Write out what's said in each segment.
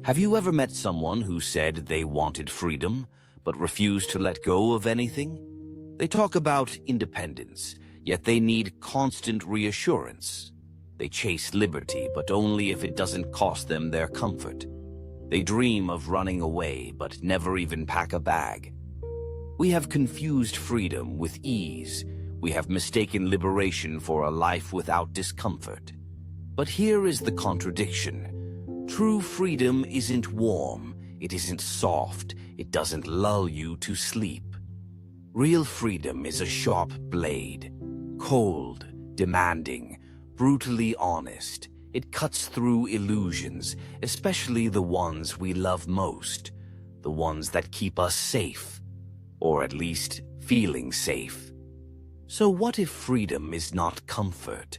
Have you ever met someone who said they wanted freedom, but refused to let go of anything? They talk about independence, yet they need constant reassurance. They chase liberty, but only if it doesn't cost them their comfort. They dream of running away, but never even pack a bag. We have confused freedom with ease. We have mistaken liberation for a life without discomfort. But here is the contradiction. True freedom isn't warm, it isn't soft, it doesn't lull you to sleep. Real freedom is a sharp blade, cold, demanding, brutally honest. It cuts through illusions, especially the ones we love most, the ones that keep us safe, or at least feeling safe. So what if freedom is not comfort?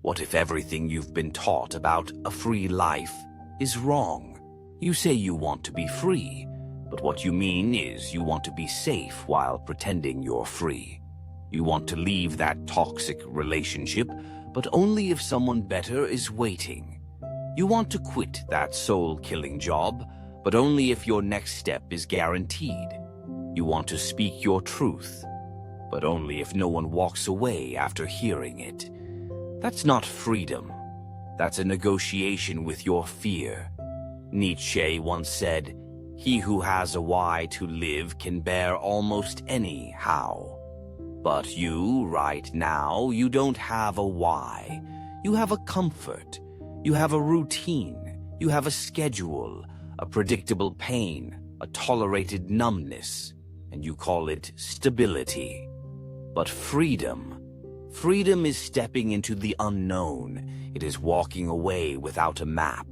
What if everything you've been taught about a free life is wrong? You say you want to be free, but what you mean is you want to be safe while pretending you're free. You want to leave that toxic relationship, but only if someone better is waiting. You want to quit that soul-killing job, but only if your next step is guaranteed. You want to speak your truth, but only if no one walks away after hearing it. That's not freedom. That's a negotiation with your fear. Nietzsche once said, "He who has a why to live can bear almost any how." But you, right now, you don't have a why. You have a comfort. You have a routine. You have a schedule, a predictable pain, a tolerated numbness, and you call it stability. But freedom is stepping into the unknown. It is walking away without a map.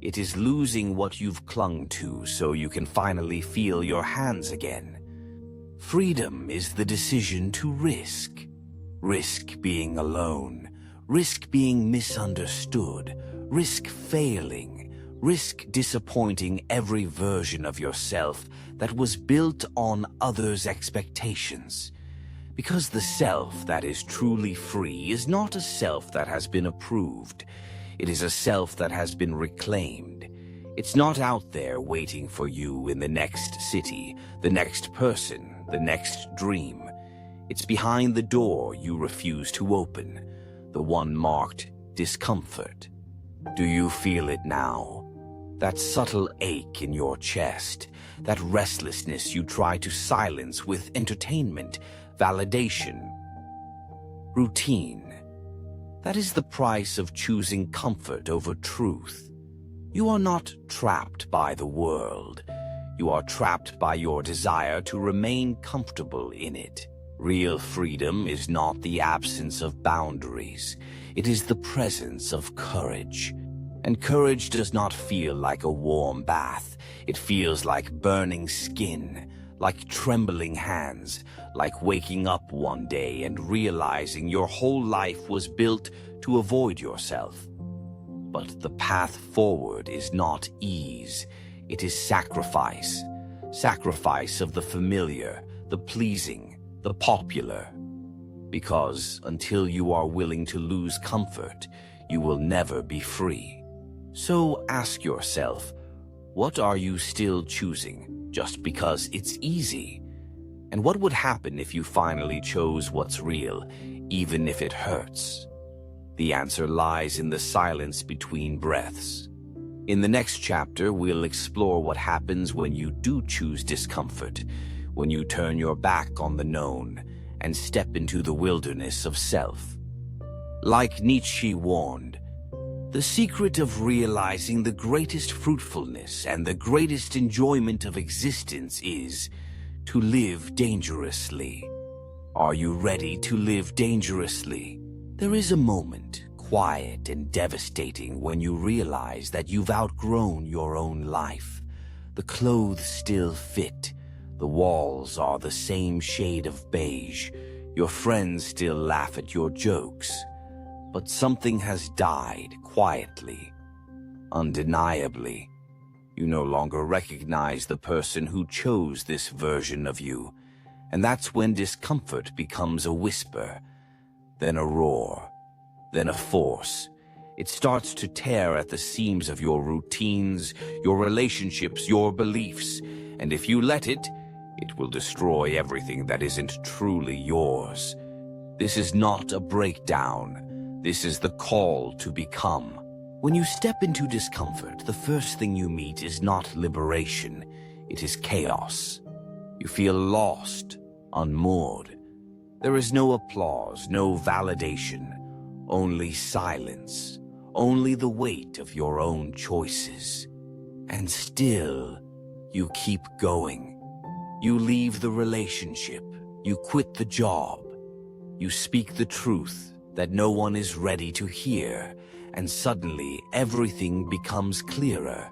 It is losing what you've clung to so you can finally feel your hands again. Freedom is the decision to risk. Risk being alone. Risk being misunderstood. Risk failing. Risk disappointing every version of yourself that was built on others' expectations. Because the self that is truly free is not a self that has been approved. It is a self that has been reclaimed. It's not out there waiting for you in the next city, the next person, the next dream. It's behind the door you refuse to open, the one marked discomfort. Do you feel it now? That subtle ache in your chest, that restlessness you try to silence with entertainment, validation, routine. That is the price of choosing comfort over truth. You are not trapped by the world. You are trapped by your desire to remain comfortable in it. Real freedom is not the absence of boundaries. It is the presence of courage. And courage does not feel like a warm bath. It feels like burning skin, like trembling hands, like waking up one day and realizing your whole life was built to avoid yourself. But the path forward is not ease. It is sacrifice. Sacrifice of the familiar, the pleasing, the popular. Because until you are willing to lose comfort, you will never be free. So ask yourself, what are you still choosing just because it's easy? And what would happen if you finally chose what's real, even if it hurts? The answer lies in the silence between breaths. In the next chapter, we'll explore what happens when you do choose discomfort, when you turn your back on the known and step into the wilderness of self. Like Nietzsche warned, the secret of realizing the greatest fruitfulness and the greatest enjoyment of existence is to live dangerously. Are you ready to live dangerously? There is a moment, quiet and devastating, when you realize that you've outgrown your own life. The clothes still fit. The walls are the same shade of beige. Your friends still laugh at your jokes. But something has died quietly, undeniably. You no longer recognize the person who chose this version of you, and that's when discomfort becomes a whisper, then a roar, then a force. It starts to tear at the seams of your routines, your relationships, your beliefs, and if you let it, it will destroy everything that isn't truly yours. This is not a breakdown. This is the call to become. When you step into discomfort, the first thing you meet is not liberation. It is chaos. You feel lost, unmoored. There is no applause, no validation, only silence, only the weight of your own choices. And still, you keep going. You leave the relationship. You quit the job. You speak the truth that no one is ready to hear, and suddenly everything becomes clearer.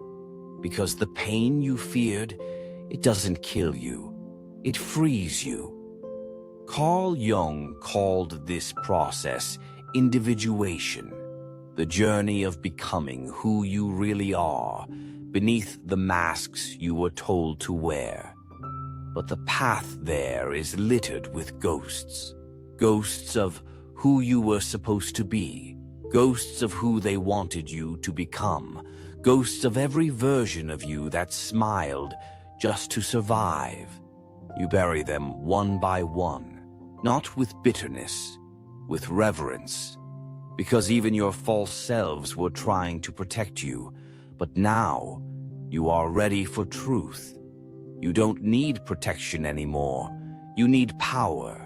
Because the pain you feared, it doesn't kill you. It frees you. Carl Jung called this process individuation, the journey of becoming who you really are, beneath the masks you were told to wear. But the path there is littered with ghosts. Ghosts of who you were supposed to be. Ghosts of who they wanted you to become. Ghosts of every version of you that smiled just to survive. You bury them one by one, not with bitterness, with reverence. Because even your false selves were trying to protect you. But now, you are ready for truth. You don't need protection anymore. You need power.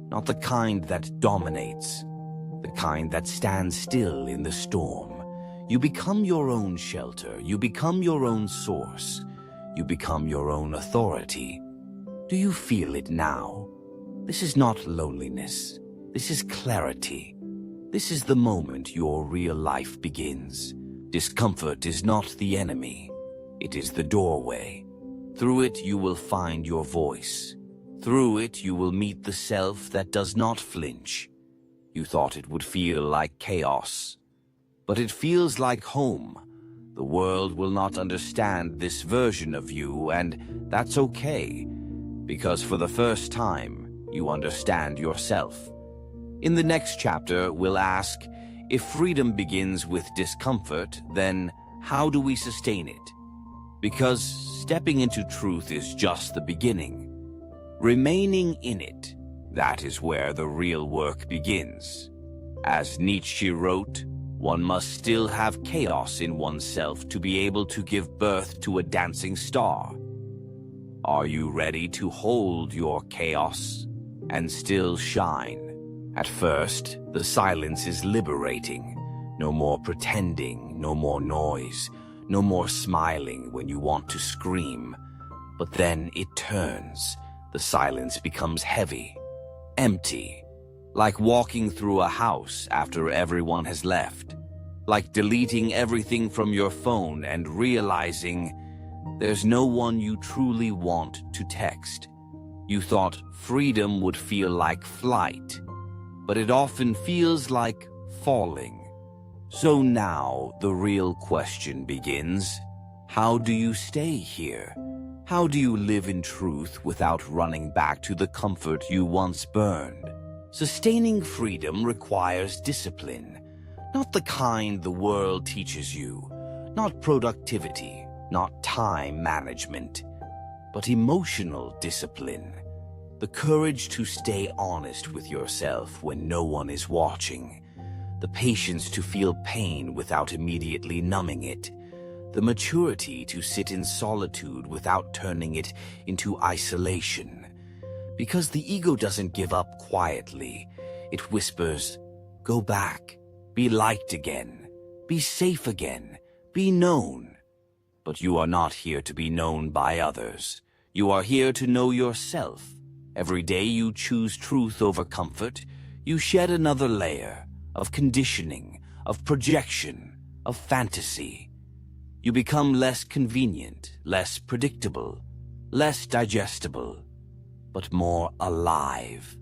Not the kind that dominates. The kind that stands still in the storm. You become your own shelter. You become your own source. You become your own authority. Do you feel it now? This is not loneliness. This is clarity. This is the moment your real life begins. Discomfort is not the enemy. It is the doorway. Through it you will find your voice. Through it you will meet the self that does not flinch. You thought it would feel like chaos. But it feels like home. The world will not understand this version of you, and that's okay. Because for the first time, you understand yourself. In the next chapter, we'll ask, if freedom begins with discomfort, then how do we sustain it? Because stepping into truth is just the beginning. Remaining in it, that is where the real work begins. As Nietzsche wrote, one must still have chaos in oneself to be able to give birth to a dancing star. Are you ready to hold your chaos and still shine? At first, the silence is liberating. No more pretending, no more noise, no more smiling when you want to scream. But then it turns. The silence becomes heavy, empty, like walking through a house after everyone has left, like deleting everything from your phone and realizing there's no one you truly want to text. You thought freedom would feel like flight, but it often feels like falling. So now the real question begins. How do you stay here? How do you live in truth without running back to the comfort you once burned? Sustaining freedom requires discipline, not the kind the world teaches you, not productivity, not time management, but emotional discipline. The courage to stay honest with yourself when no one is watching. The patience to feel pain without immediately numbing it. The maturity to sit in solitude without turning it into isolation. Because the ego doesn't give up quietly. It whispers, go back, be liked again, be safe again, be known. But you are not here to be known by others. You are here to know yourself. Every day you choose truth over comfort, you shed another layer of conditioning, of projection, of fantasy. You become less convenient, less predictable, less digestible, but more alive.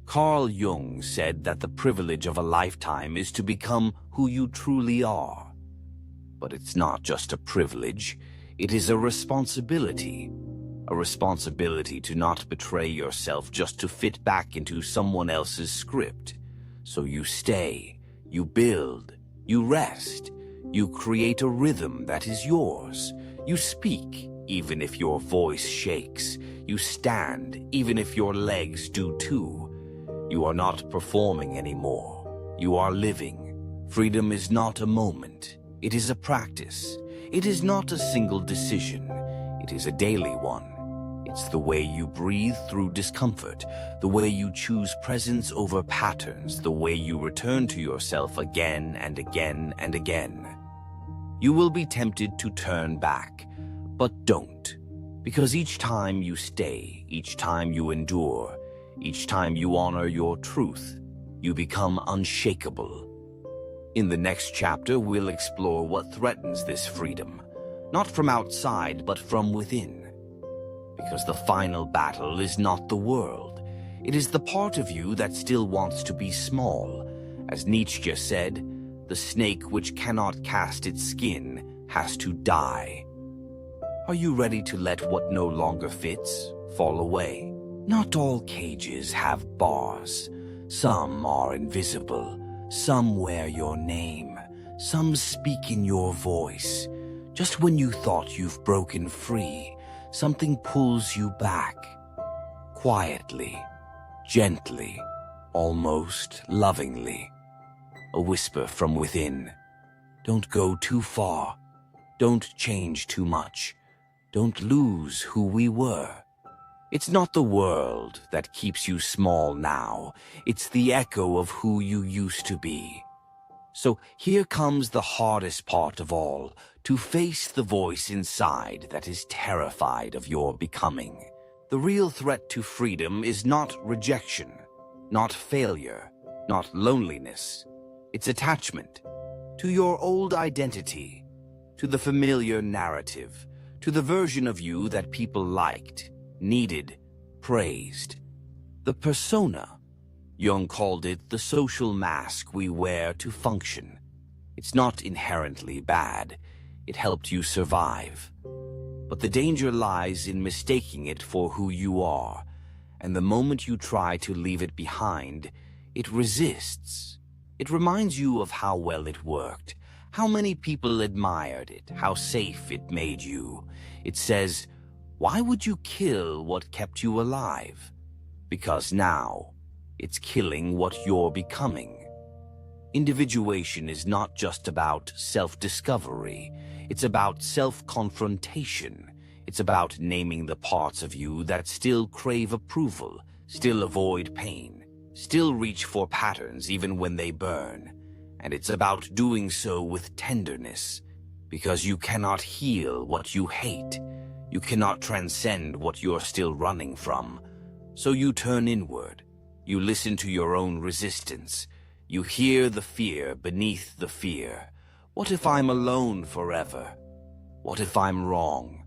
Carl Jung said that the privilege of a lifetime is to become who you truly are. But it's not just a privilege, it is a responsibility. A responsibility to not betray yourself just to fit back into someone else's script. So you stay, you build, You rest. You create a rhythm that is yours. You speak, even if your voice shakes. You stand, even if your legs do too. You are not performing anymore. You are living. Freedom is not a moment. It is a practice. It is not a single decision. It is a daily one. It's the way you breathe through discomfort, the way you choose presence over patterns, the way you return to yourself again and again and again. You will be tempted to turn back, but don't. Because each time you stay, each time you endure, each time you honor your truth, you become unshakable. In the next chapter, we'll explore what threatens this freedom, not from outside, but from within. Because the final battle is not the world. It is the part of you that still wants to be small. As Nietzsche said, the snake which cannot cast its skin has to die. Are you ready to let what no longer fits fall away? Not all cages have bars. Some are invisible. Some wear your name. Some speak in your voice. Just when you thought you've broken free, something pulls you back. Quietly, gently, almost lovingly. A whisper from within. Don't go too far. Don't change too much. Don't lose who we were. It's not the world that keeps you small now. It's the echo of who you used to be. So here comes the hardest part of all, to face the voice inside that is terrified of your becoming. The real threat to freedom is not rejection, not failure, not loneliness. It's attachment to your old identity, to the familiar narrative, to the version of you that people liked, needed, praised. The persona. Jung called it the social mask we wear to function. It's not inherently bad. It helped you survive. But the danger lies in mistaking it for who you are, and the moment you try to leave it behind, it resists. It reminds you of how well it worked, how many people admired it, how safe it made you. It says, why would you kill what kept you alive? Because now, it's killing what you're becoming. Individuation is not just about self-discovery. It's about self-confrontation. It's about naming the parts of you that still crave approval, still avoid pain, still reach for patterns even when they burn. And it's about doing so with tenderness, because you cannot heal what you hate. You cannot transcend what you're still running from. So you turn inward. You listen to your own resistance. You hear the fear beneath the fear. What if I'm alone forever? What if I'm wrong?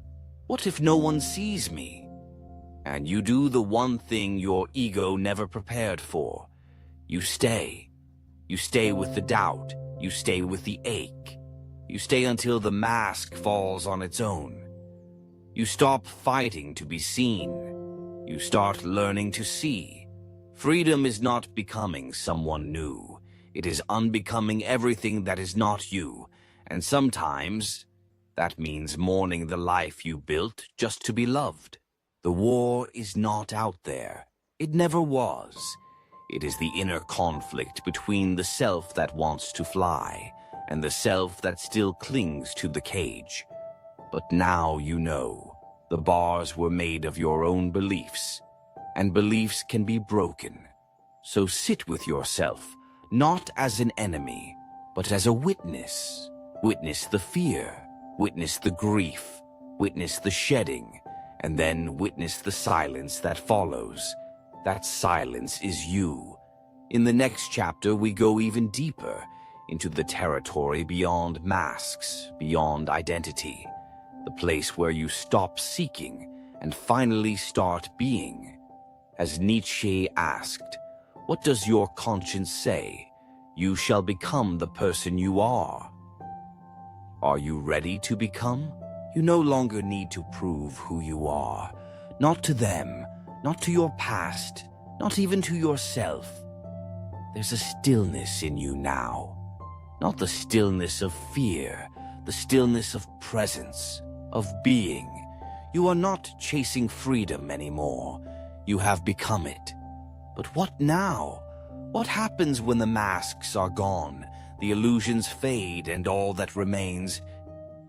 What if no one sees me? And you do the one thing your ego never prepared for. You stay. You stay with the doubt. You stay with the ache. You stay until the mask falls on its own. You stop fighting to be seen. You start learning to see. Freedom is not becoming someone new. It is unbecoming everything that is not you. And sometimes, that means mourning the life you built just to be loved. The war is not out there. It never was. It is the inner conflict between the self that wants to fly and the self that still clings to the cage. But now you know, the bars were made of your own beliefs, and beliefs can be broken. So sit with yourself, not as an enemy, but as a witness. Witness the fear, witness the grief, witness the shedding, and then witness the silence that follows. That silence is you. In the next chapter, we go even deeper into the territory beyond masks, beyond identity, the place where you stop seeking and finally start being. As Nietzsche asked, what does your conscience say? You shall become the person you are. Are you ready to become? You no longer need to prove who you are. Not to them, not to your past, not even to yourself. There's a stillness in you now. Not the stillness of fear, the stillness of presence, of being. You are not chasing freedom anymore. You have become it. But what now? What happens when the masks are gone, the illusions fade, and all that remains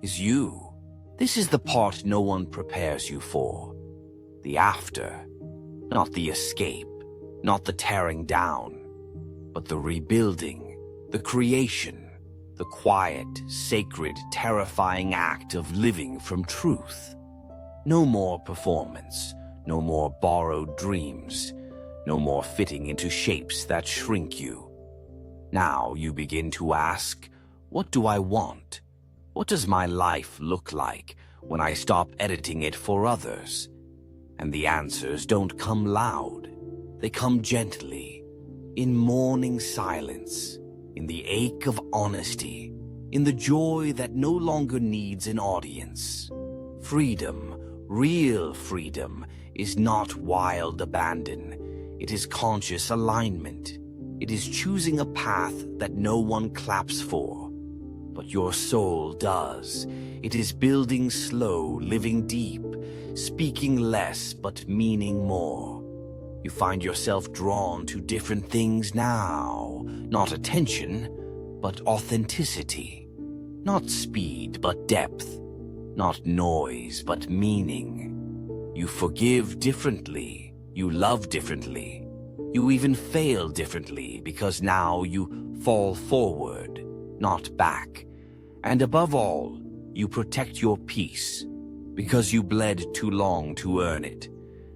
is you? This is the part no one prepares you for. The after. Not the escape, not the tearing down, but the rebuilding, the creation, the quiet, sacred, terrifying act of living from truth. No more performance, no more borrowed dreams, no more fitting into shapes that shrink you. Now you begin to ask, what do I want? What does my life look like when I stop editing it for others? And the answers don't come loud. They come gently, in mourning silence, in the ache of honesty, in the joy that no longer needs an audience. Freedom, real freedom, is not wild abandon. It is conscious alignment. It is choosing a path that no one claps for, but your soul does. It is building slow, living deep, speaking less but meaning more. You find yourself drawn to different things now. Not attention, but authenticity. Not speed, but depth. Not noise, but meaning. You forgive differently. You love differently. You even fail differently because now you fall forward, not back. And above all, you protect your peace because you bled too long to earn it.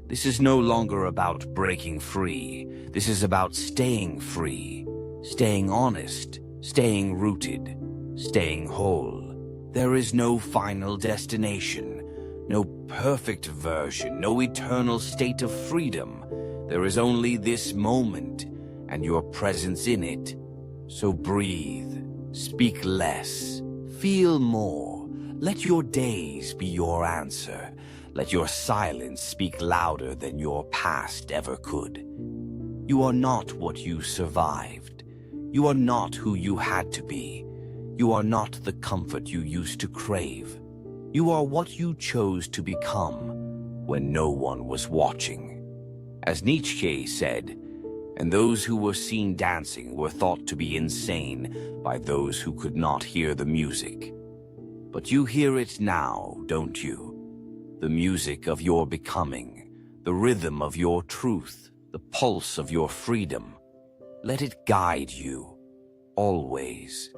This is no longer about breaking free. This is about staying free, staying honest, staying rooted, staying whole. There is no final destination, no perfect version, no eternal state of freedom. There is only this moment and your presence in it. So breathe, speak less, feel more. Let your days be your answer. Let your silence speak louder than your past ever could. You are not what you survived. You are not who you had to be. You are not the comfort you used to crave. You are what you chose to become when no one was watching. As Nietzsche said, and those who were seen dancing were thought to be insane by those who could not hear the music. But you hear it now, don't you? The music of your becoming, the rhythm of your truth, the pulse of your freedom. Let it guide you, always.